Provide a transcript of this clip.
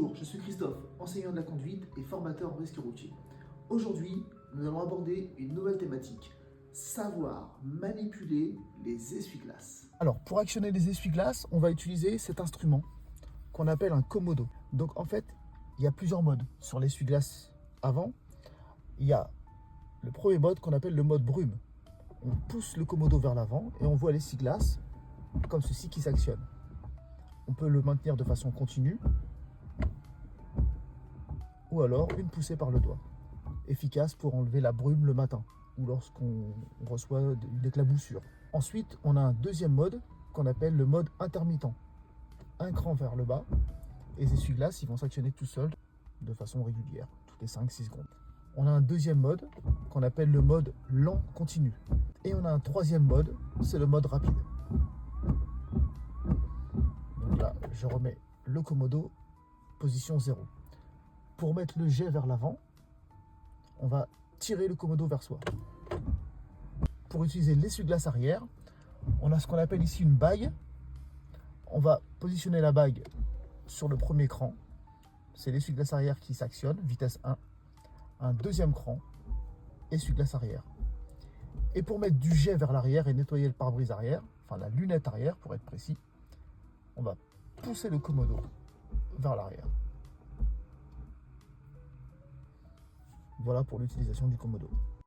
Bonjour, je suis Christophe, enseignant de la conduite et formateur en risque routier. Aujourd'hui, nous allons aborder une nouvelle thématique, savoir manipuler les essuie-glaces. Alors, pour actionner les essuie-glaces, on va utiliser cet instrument qu'on appelle un commodo. Donc en fait, il y a plusieurs modes sur l'essuie-glace avant. Il y a le premier mode qu'on appelle le mode brume. On pousse le commodo vers l'avant et on voit l'essuie-glace comme ceci qui s'actionne. On peut le maintenir de façon continue ou alors une poussée par le doigt, efficace pour enlever la brume le matin ou lorsqu'on reçoit une éclaboussure. Ensuite, on a un deuxième mode qu'on appelle le mode intermittent. Un cran vers le bas et les essuie-glaces vont s'actionner tout seuls de façon régulière, toutes les 5-6 secondes. On a un deuxième mode qu'on appelle le mode lent continu. Et on a un troisième mode, c'est le mode rapide. Donc là, je remets le commodo, position 0. Pour mettre le jet vers l'avant, on va tirer le commodo vers soi. Pour utiliser l'essuie-glace arrière, on a ce qu'on appelle ici une bague. On va positionner la bague sur le premier cran. C'est l'essuie-glace arrière qui s'actionne, vitesse 1. Un deuxième cran, essuie-glace arrière. Et pour mettre du jet vers l'arrière et nettoyer le pare-brise arrière, enfin la lunette arrière pour être précis, on va pousser le commodo vers l'arrière. Voilà pour l'utilisation du commodo.